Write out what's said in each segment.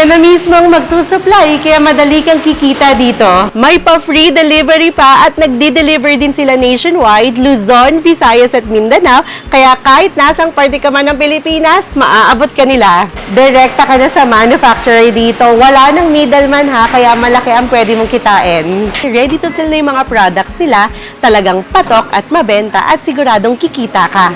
na mismong magsusupply, kaya madali kang kikita dito. May pa-free delivery pa at nagdi-deliver din sila nationwide, Luzon, Visayas at Mindanao. Kaya kahit nasang parte ka man ng Pilipinas, maaabot ka nila. Direkta ka na sa manufacturer dito. Wala nang middleman ha, kaya malaki ang pwede mong kitain. Ready to sell na yung mga products nila, talagang patok at mabenta at siguradong kikita ka.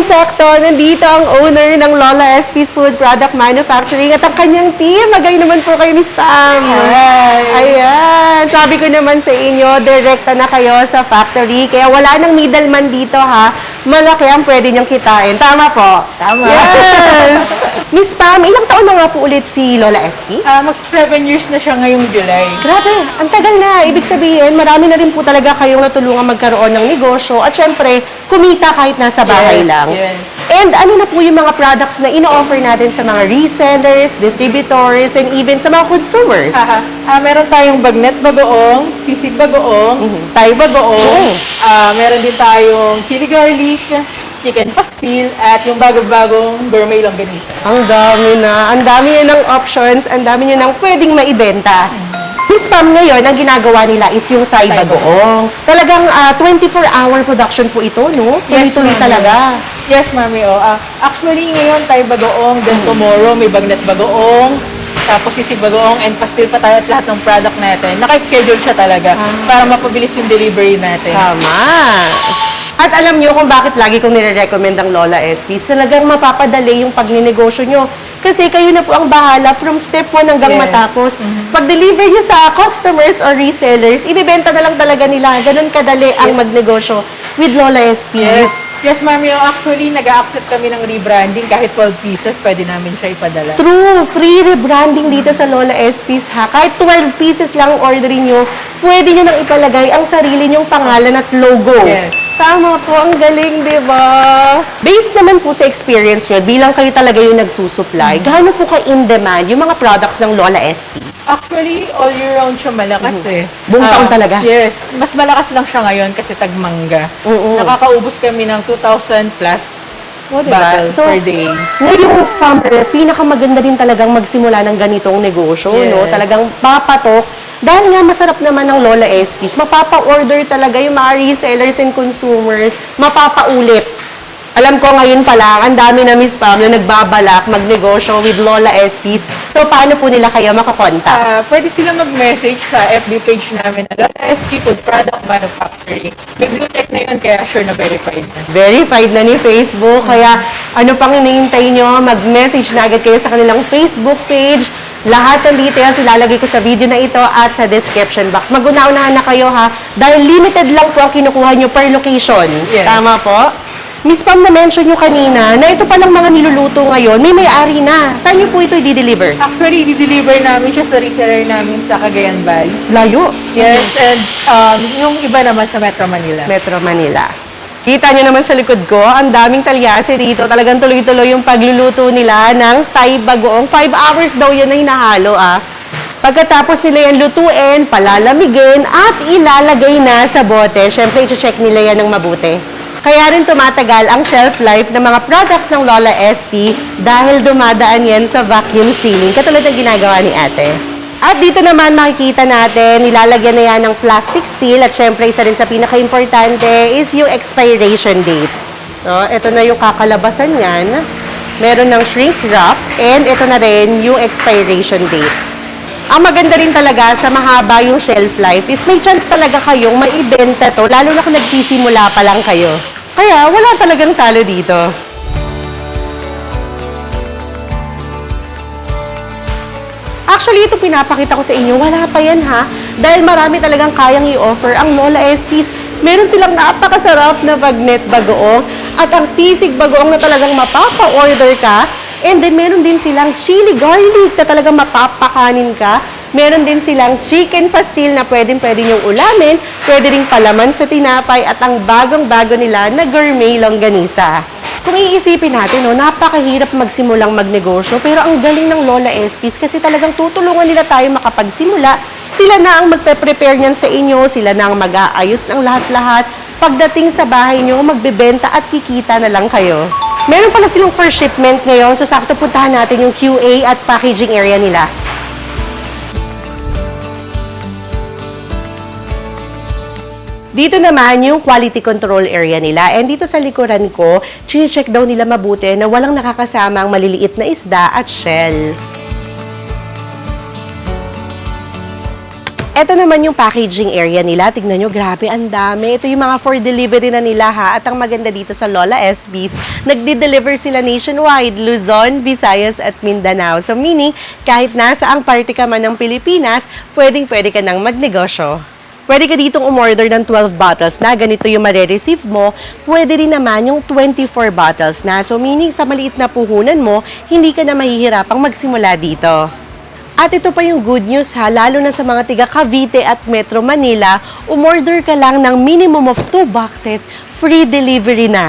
Sakto, nandito ang owner ng Lola SP's Food Product Manufacturing at ang kanyang team. Magay naman po kayo, Miss Pam. Hi! Ayan. Sabi ko naman sa inyo, direkta na kayo sa factory. Kaya wala nang middleman dito, ha. Malaki ang pwede niyong kitain. Tama po? Tama. Yes! Miss Pam, ilang taon na nga po ulit si Lola SP? Mag-7 years na siya ngayong July. Grabe, ang tagal na. Ibig sabihin, marami na rin po talaga kayong natulungan magkaroon ng negosyo at syempre, kumita kahit nasa bahay lang. Yes. And ano na po yung mga products na ino-offer natin sa mga resellers, distributors, and even sa mga consumers? Meron tayong bagnet bagoong, sisig bagoong, Thai bagoong, meron din tayong chili garlic, chicken pastil, at yung bago-bagong gourmet longganisa. Ang dami na. Ang dami na ng options, ang dami nyo nang pwedeng maibenta. Miss Pam, ngayon, ang ginagawa nila is yung Thai bagoong. Talagang 24-hour production po ito, no? Tuloy-tuloy talaga. Yes, Mami. Actually, ngayon, Thai bagoong, then tomorrow, may bagnet bagoong, tapos sisig bagoong, and pastil pa tayo at lahat ng product natin. Naka-schedule siya talaga para mapabilis yung delivery natin. Tama. At alam nyo kung bakit lagi kong nire-recommend ang Lola SP, talagang mapapadali yung pagninegosyo nyo. Kasi kayo na po ang bahala from step 1 hanggang matapos. Pag-deliver nyo sa customers or resellers, ibibenta na lang talaga nila. Ganun kadali ang magnegosyo with Lola SP. Yes, Mami. Actually, nag-a-accept kami ng rebranding. Kahit 12 pieces, pwede namin siya ipadala. True. Free rebranding dito sa Lola SP's ha. Kahit 12 pieces lang orderin nyo, pwede nyo nang ipalagay ang sarili nyong pangalan at logo. Yes. Tama po, ang galing, di ba? Based naman po sa experience nyo, bilang kayo talaga yung nagsusupply, gaano po ka-in-demand yung mga products ng Lola SP? Actually, all year round siya malakas eh. Buong taon talaga? Yes. Mas malakas lang siya ngayon kasi tagmangga. Nakakaubos kami ng 2,000 plus bottles per day. Ngayong summer, pinakamaganda din talagang magsimula ng ganitong negosyo, no? Talagang papatok. Dahil nga masarap naman ng Lola SP's, mapapa-order talaga yung mga resellers and consumers, mapapaulit. Alam ko ngayon pa lang, ang dami na Miss Pam na nagbabalak magnegosyo with Lola SP's. So, paano po nila kayo makakontak? Pwede sila mag-message sa FB page namin na Lola SP Food Product Manufacturing. May blue check na yun, kaya sure na verified na. Verified na ni Facebook, kaya ano pang hinihintay nyo, mag-message na agad kayo sa kanilang Facebook page. Lahat ng details ilalagay ko sa video na ito at sa description box. Mag-una-unahan na kayo ha, dahil limited lang po ang kinukuha nyo per location. Yes. Tama po? Miss Pam, na-mention nyo kanina na ito palang mga niluluto ngayon, may-ari na. Saan nyo po ito i-deliver? Actually, i-deliver namin siya sa reseller namin sa Cagayan Valley. Layo. Yes, and yung iba naman sa Metro Manila. Metro Manila. Kita nyo naman sa likod ko, ang daming talyasi dito. Talagang tuloy-tuloy yung pagluluto nila ng Thai bagoong. 5 hours daw yan na hinahalo Pagkatapos nila yan lutuin, palalamigin, at ilalagay na sa bote. Siyempre, i-check nila yan ng mabuti. Kaya rin tumatagal ang shelf life ng mga products ng Lola SP dahil dumadaan yan sa vacuum sealing, katulad ng ginagawa ni ate. At dito naman makikita natin, nilalagyan na yan ng plastic seal at syempre isa rin sa pinaka-importante is yung expiration date. So, ito na yung kakalabasan yan. Meron ng shrink wrap and ito na rin yung expiration date. Ang maganda rin talaga sa mahaba yung shelf life is may chance talaga kayong maibenta to, lalo na kung nagsisimula pa lang kayo. Kaya wala talagang talo dito. Actually, ito pinapakita ko sa inyo, wala pa yan ha. Dahil marami talagang kayang i-offer ang Lola SP's. Meron silang napakasarap na bagnet bagoong at ang sisig bagoong na talagang mapapa-order ka. And then, meron din silang chili garlic na talagang mapapakanin ka. Meron din silang chicken pastil na pwedeng-pwede nyong ulamin. Pwede ring palaman sa tinapay at ang bagong-bago nila na gourmet longganisa. Kung iisipin natin, no, napakahirap magsimulang magnegosyo, pero ang galing ng Lola SPs kasi talagang tutulungan nila tayo makapagsimula. Sila na ang magpe-prepare niyan sa inyo, sila na ang mag-aayos ng lahat-lahat. Pagdating sa bahay nyo, magbebenta at kikita na lang kayo. Meron pala silang first shipment ngayon, so sakto puntahan natin yung QA at packaging area nila. Dito naman yung quality control area nila. And dito sa likuran ko, chine-check daw nila mabuti na walang nakakasamang maliliit na isda at shell. Ito naman yung packaging area nila. Tignan nyo, grabe, ang dami. Ito yung mga for delivery na nila ha. At ang maganda dito sa Lola SPs, nagde-deliver sila nationwide, Luzon, Visayas at Mindanao. So meaning, kahit nasa ang party ka man ng Pilipinas, pwedeng-pwede ka nang magnegosyo. Pwede ka ditong umorder ng 12 bottles na ganito yung marireceive mo. Pwede rin naman yung 24 bottles na. So meaning sa maliit na puhunan mo, hindi ka na mahihirapang magsimula dito. At ito pa yung good news ha, lalo na sa mga tiga Cavite at Metro Manila, umorder ka lang ng minimum of 2 boxes, free delivery na.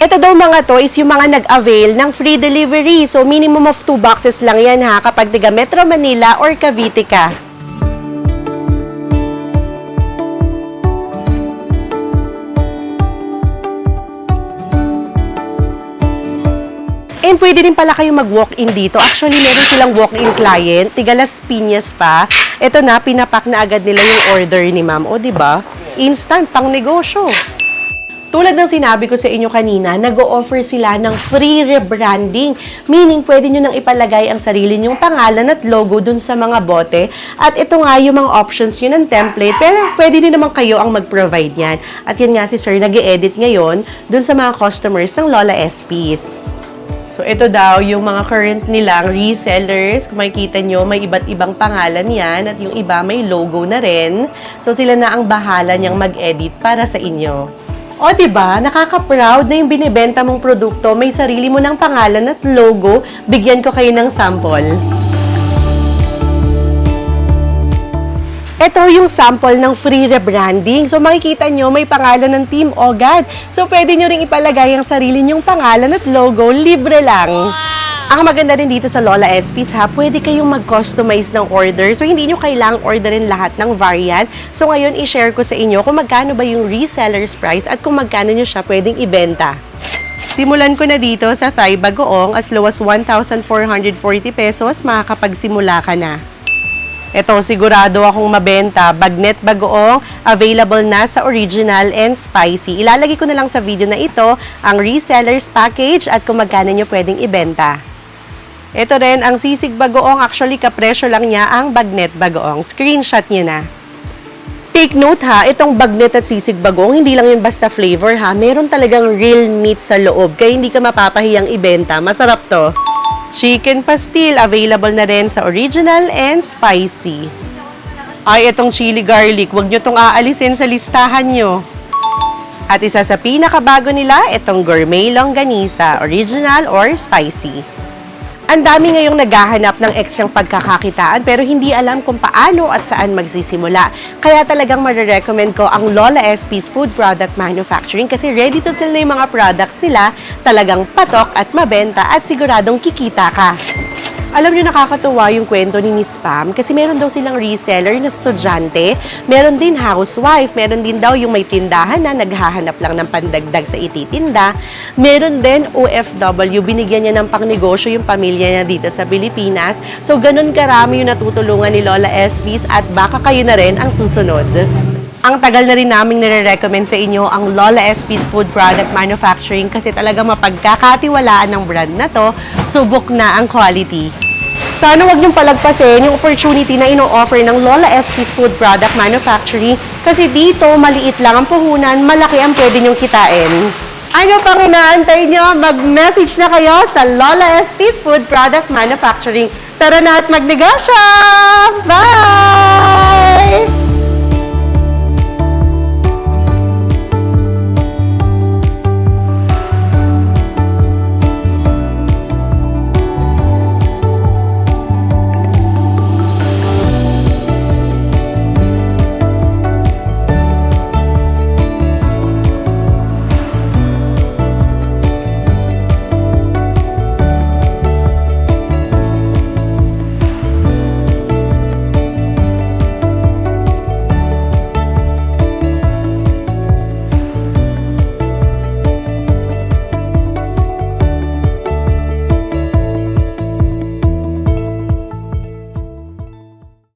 Ito daw mga to is yung mga nag-avail ng free delivery. So minimum of 2 boxes lang yan ha kapag tiga Metro Manila or Cavite ka. And pwede rin pala kayo mag-walk-in dito. Actually, meron silang walk-in client. Tiga Las Piñas pa. Ito na, pinapak na agad nila yung order ni ma'am. O, diba? Instant, pang negosyo. Tulad ng sinabi ko sa inyo kanina, nag-o-offer sila ng free rebranding. Meaning, pwede nyo nang ipalagay ang sarili nyong pangalan at logo dun sa mga bote. At ito nga yung mga options yun ng template. Pero pwede din naman kayo ang mag-provide yan. At yan nga si Sir nag-e-edit ngayon dun sa mga customers ng Lola SPs. So, ito daw yung mga current nilang resellers. Kung makikita nyo, may iba't ibang pangalan yan at yung iba may logo na rin. So, sila na ang bahala niyang mag-edit para sa inyo. O, diba? Nakaka-proud na yung binibenta mong produkto. May sarili mo ng pangalan at logo. Bigyan ko kayo ng sample. Ito yung sample ng free rebranding. So, makikita nyo, may pangalan ng Team Ogad. So, pwede nyo ring ipalagay ang sarili nyong pangalan at logo, libre lang. Ang maganda rin dito sa Lola SPs ha, pwede kayong mag-customize ng order. So, hindi nyo kailangang orderin lahat ng variant. So, ngayon, i-share ko sa inyo kung magkano ba yung reseller's price at kung magkano nyo siya pwedeng ibenta. Simulan ko na dito sa Thai Bagoong as low as 1,440 pesos, makakapagsimula ka na. Ito, sigurado akong mabenta. Bagnet Bagoong, available na sa original and spicy. Ilalagay ko na lang sa video na ito ang reseller's package at kung magkano nyo pwedeng ibenta. Ito rin, ang sisig Bagoong. Actually, kapresyo lang niya ang Bagnet Bagoong. Screenshot nyo na. Take note ha, itong bagnet at sisig Bagoong, hindi lang yung basta flavor ha. Meron talagang real meat sa loob, kaya hindi ka mapapahiyang ibenta. Masarap to. Chicken pastil, available na rin sa original and spicy. Ay, itong chili garlic, huwag nyo itong aalisin sa listahan nyo. At isa sa pinakabago nila, itong gourmet longganisa, original or spicy. Ang dami ngayong naghahanap ng ekstrang pagkakakitaan pero hindi alam kung paano at saan magsisimula. Kaya talagang marirecommend ko ang Lola SP's Food Product Manufacturing kasi ready to sell na yung mga products nila, talagang patok at mabenta at siguradong kikita ka. Alam niyo, nakakatuwa yung kwento ni Miss Pam kasi meron daw silang reseller na estudyante, meron din housewife, meron din daw yung may tindahan na naghahanap lang ng pandagdag sa ititinda, meron din OFW, binigyan niya ng pangnegosyo yung pamilya niya dito sa Pilipinas. So, ganun karami yung natutulungan ni Lola SPs at baka kayo na rin ang susunod. Ang tagal na rin naming nire-recommend sa inyo ang Lola SP's Food Product Manufacturing kasi talagang mapagkakatiwalaan ng brand na to, subok na ang quality. Sana wag niyong palagpasin yung opportunity na ino-offer ng Lola SP's Food Product Manufacturing kasi dito maliit lang ang puhunan, malaki ang pwede niyong kitain. Ano pang inaantay niyo? Mag-message na kayo sa Lola SP's Food Product Manufacturing. Tara na at magnegosyo! Bye!